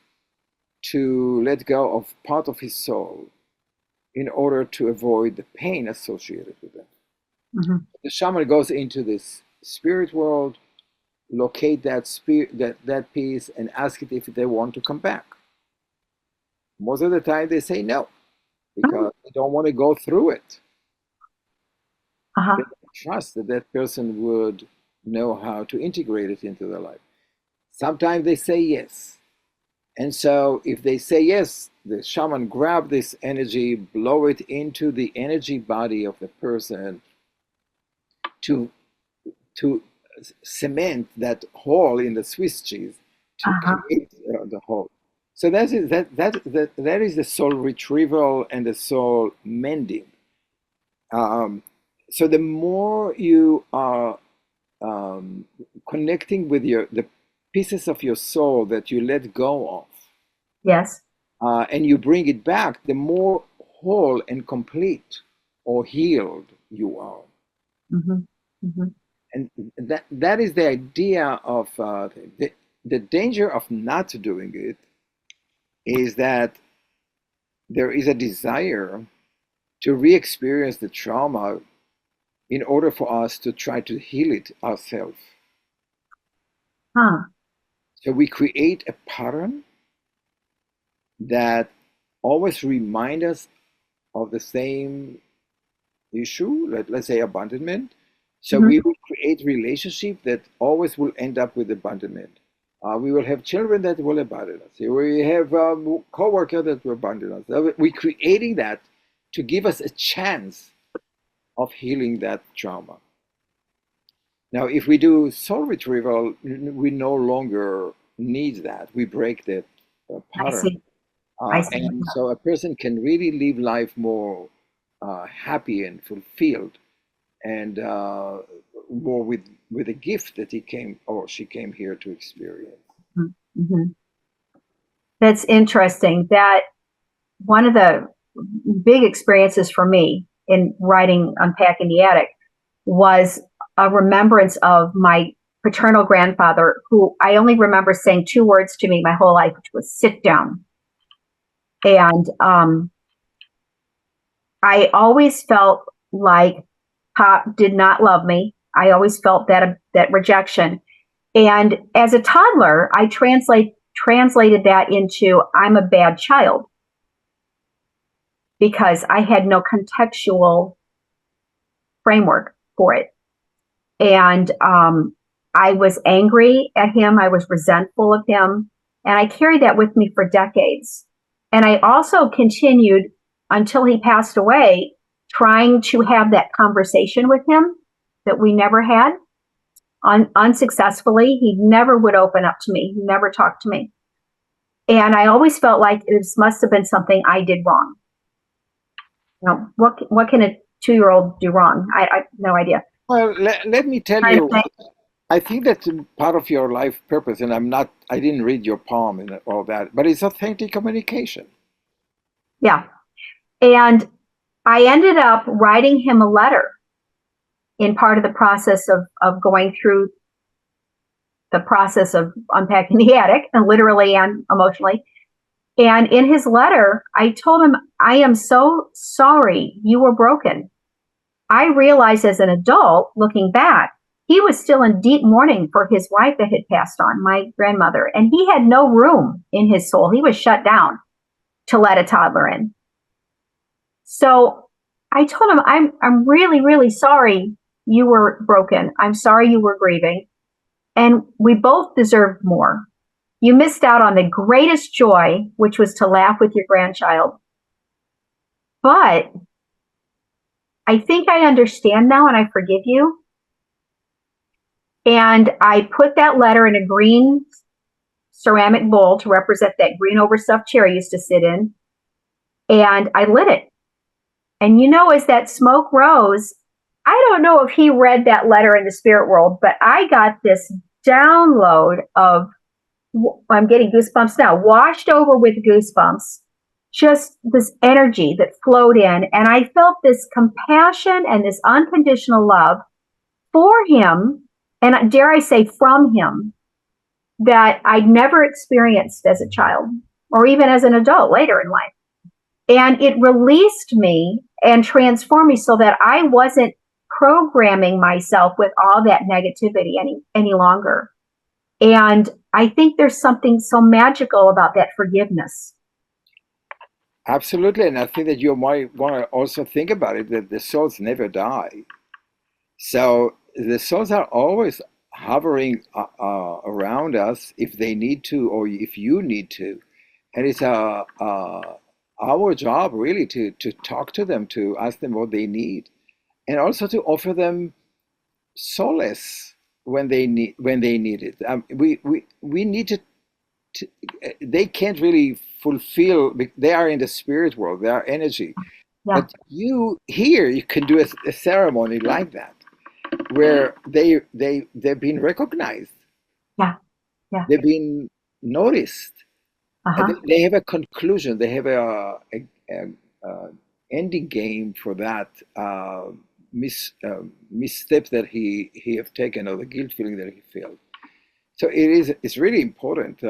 to let go of part of his soul in order to avoid the pain associated with them. Mm-hmm. The shaman goes into this spirit world, locate that spirit, that piece, and ask it if they want to come back. Most of the time, they say no because they don't want to go through it. Uh-huh. They don't trust that that person would know how to integrate it into their life. Sometimes they say yes. And so if they say yes, the shaman grab this energy, blow it into the energy body of the person to cement that hole in the Swiss cheese to Uh-huh. create the hole. So that is the soul retrieval and the soul mending. So the more you are connecting with the pieces of your soul that you let go of, Yes. and you bring it back, the more whole and complete or healed you are. Mm-hmm. Mm-hmm. And that is the idea of the danger of not doing it is that there is a desire to re-experience the trauma in order for us to try to heal it ourselves. Huh. So we create a pattern that always remind us of the same issue, let's say abandonment. So Mm-hmm. we will create relationship that always will end up with abandonment. We will have children that will abandon us. We have co-workers that will abandon us. We're creating that to give us a chance of healing that trauma. Now, if we do soul retrieval, we no longer need that. We break that I pattern. see. I see. And so a person can really live life more happy and fulfilled and more with a gift that he came or she came here to experience. Mm-hmm. That's interesting. That one of the big experiences for me in writing Unpacking the Attic was a remembrance of my paternal grandfather, who I only remember saying two words to me my whole life, which was sit down. And I always felt like Pop did not love me. I always felt that rejection. And as a toddler, I translated that into I'm a bad child because I had no contextual framework for it. And I was angry at him. I was resentful of him. And I carried that with me for decades. And I also continued until he passed away, trying to have that conversation with him that we never had. Unsuccessfully, he never would open up to me. He never talked to me. And I always felt like this must have been something I did wrong. Now, what can a 2-year-old do wrong? I have no idea. Well, let me tell you, I think that's part of your life purpose, and I didn't read your poem and all that, but it's authentic communication. Yeah. And I ended up writing him a letter in part of the process of going through the process of unpacking the attic, and literally and emotionally. And in his letter, I told him, I am so sorry you were broken. I realized as an adult, looking back, he was still in deep mourning for his wife that had passed on, my grandmother, and he had no room in his soul. He was shut down to let a toddler in. So I told him, I'm really, really sorry you were broken. I'm sorry you were grieving. And we both deserved more. You missed out on the greatest joy, which was to laugh with your grandchild. But I think I understand now and I forgive you. And I put that letter in a green ceramic bowl to represent that green overstuffed chair I used to sit in. And I lit it. And as that smoke rose, I don't know if he read that letter in the spirit world, but I got this download of, I'm getting goosebumps now, washed over with goosebumps, just this energy that flowed in. And I felt this compassion and this unconditional love for him, and dare I say from him, that I'd never experienced as a child or even as an adult later in life. And it released me and transformed me so that I wasn't programming myself with all that negativity any longer. And I think there's something so magical about that forgiveness. Absolutely, and I think that you might want to also think about it that the souls never die. So the souls are always hovering around us if they need to, or if you need to, and it's our job really to talk to them, to ask them what they need, and also to offer them solace when they need it. We need to. They can't really fulfill. They are in the spirit world. They are energy, Yeah, but you can do a ceremony like that where they've been recognized, yeah, yeah. they've been noticed, Uh-huh. they have a conclusion, they have a ending game for that misstep that he have taken, or the guilt feeling that he felt. So it's really important.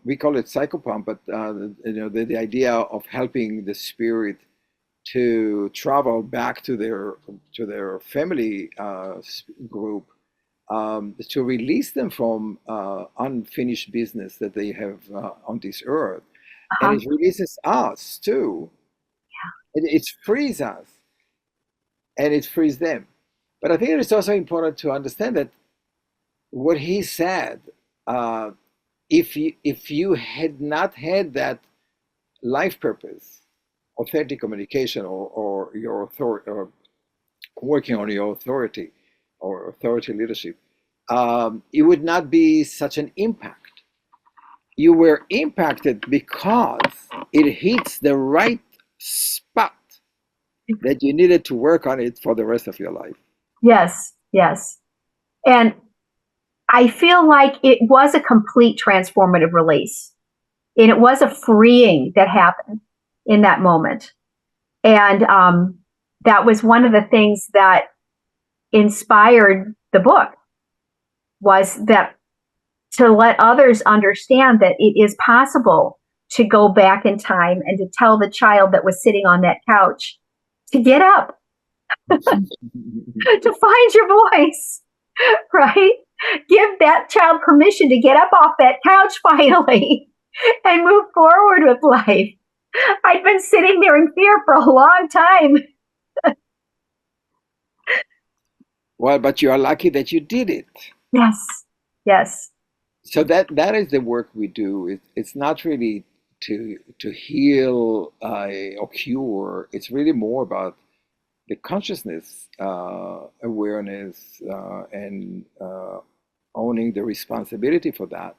We call it psychopomp, but the idea of helping the spirit to travel back to their family group, to release them from unfinished business that they have on this earth, and Uh-huh. it releases us too. It frees us and it frees them. But I think it's also important to understand that what he said, uh, if you had not had that life purpose, authentic communication, or your authority, or working on your authority or authority leadership, it would not be such an impact. You were impacted because it hits the right spot that you needed to work on it for the rest of your life. Yes, yes. And I feel like it was a complete transformative release. And it was a freeing that happened in that moment. And that was one of the things that inspired the book, was that to let others understand that it is possible to go back in time and to tell the child that was sitting on that couch to get up, to find your voice, right? Give that child permission to get up off that couch finally and move forward with life. I'd been sitting there in fear for a long time. Well, but you are lucky that you did it. Yes, yes. So that is the work we do. It's not really to heal or cure. It's really more about the consciousness, awareness, and owning the responsibility for that.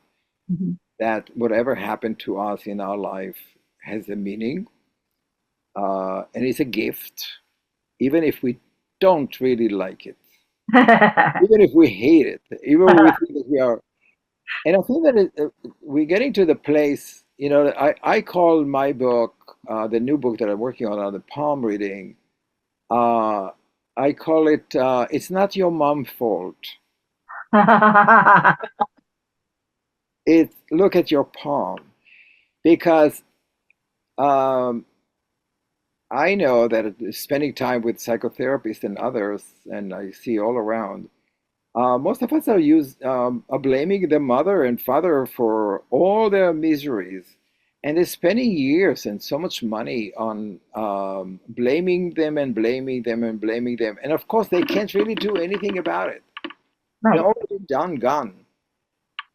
Mhm. That whatever happened to us in our life has a meaning, and it's a gift, even if we don't really like it, even if we hate it, even if we think that we are. And I think that we're getting to the place, that I call my book, the new book that I'm working on the palm reading, uh, I call it, It's Not Your Mom's Fault. It's Look at your palm. Because um, I know that spending time with psychotherapists and others, and I see all around, most of us are blaming the mother and father for all their miseries, and they're spending years and so much money on blaming them and blaming them and blaming them. And of course, they can't really do anything about it. They're Right. already done, gone.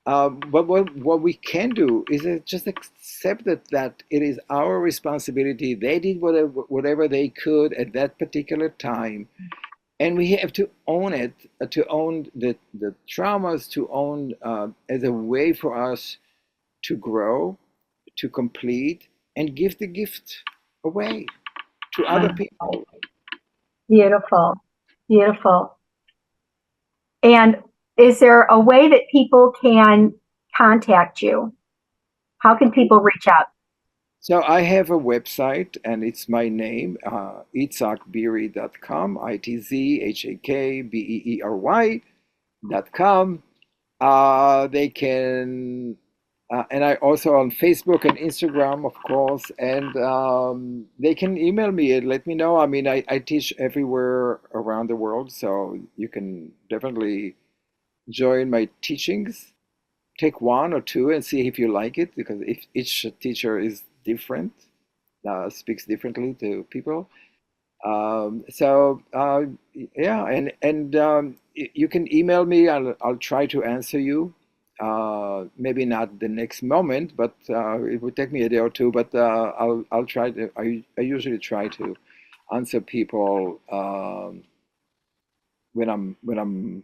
But what we can do is just accept that it is our responsibility. They did whatever they could at that particular time, and we have to own it, to own the traumas, to own as a way for us to grow, to complete, and give the gift away to other people. Beautiful. Beautiful. And is there a way that people can contact you? How can people reach out? So I have a website, and it's my name, itzhakbeery.com, ITZHAKBEERY.com. They can And I also on Facebook and Instagram, of course, and they can email me and let me know. I mean, I teach everywhere around the world, so you can definitely join my teachings. Take one or two and see if you like it, because if each teacher is different, speaks differently to people. Yeah, and you can email me. I'll try to answer you. Maybe not the next moment, but it would take me a day or two. But I'll try to. I usually try to answer people when I'm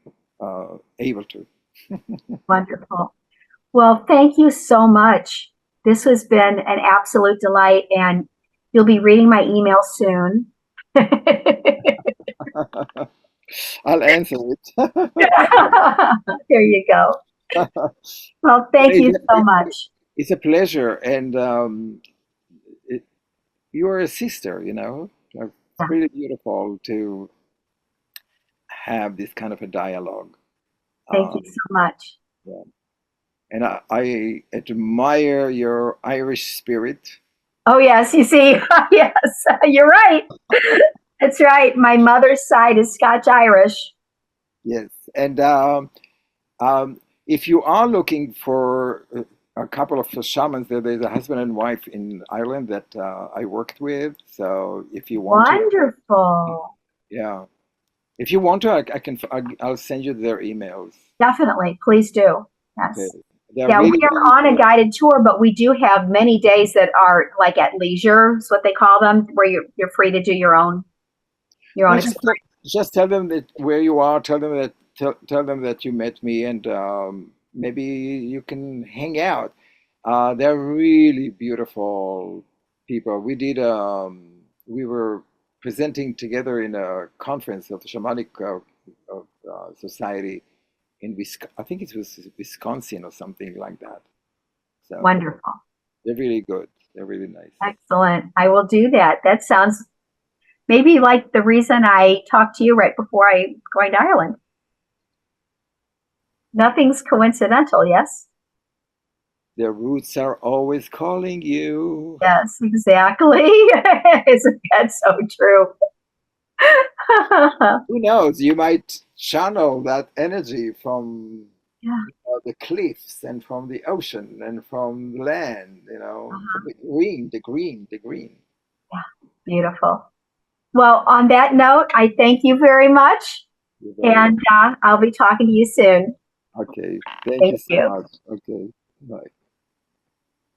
able to. Wonderful. Well, thank you so much. This has been an absolute delight, and you'll be reading my email soon. I'll answer it. There you go. Well, thank you It's so much. it's a pleasure, and it, you are a sister, you know. Like, it's Yeah, really beautiful to have this kind of a dialogue. thank you Um, so much. yeah. And I admire your Irish spirit. Oh, yes, you see, yes, you're right. That's right. My mother's side is Scotch Irish. Yes. And if you are looking for a couple of shamans, there's a husband and wife in Ireland that I worked with. So if you want to, Wonderful. yeah, if you want to, I can. I'll send you their emails. Definitely. Please do. Okay. Yes. They're Yeah, we really, are really on a good. guided tour, but we do have many days that are like at leisure, is what they call them, where you're free to do your No, own exploration. just tell them that where you are. Tell them that you met me, and maybe you can hang out. They're really beautiful people. We were presenting together in a conference of the Shamanic Society in I think it was Wisconsin or something like that. So Wonderful. they're really good. They're really nice. Excellent. I will do that. That sounds maybe like the reason I talked to you right before I going to Ireland. Nothing's coincidental, yes? The roots are always calling you. Yes, exactly. Isn't that so true? Who knows? You might channel that energy from Yeah. the cliffs and from the ocean and from the land, from Uh-huh. the green, the green, the green. Yeah. Beautiful. Well, on that note, I thank you very much, You're very and welcome. I'll be talking to you soon. Okay. Thank Thank you so you. much. Okay. Bye.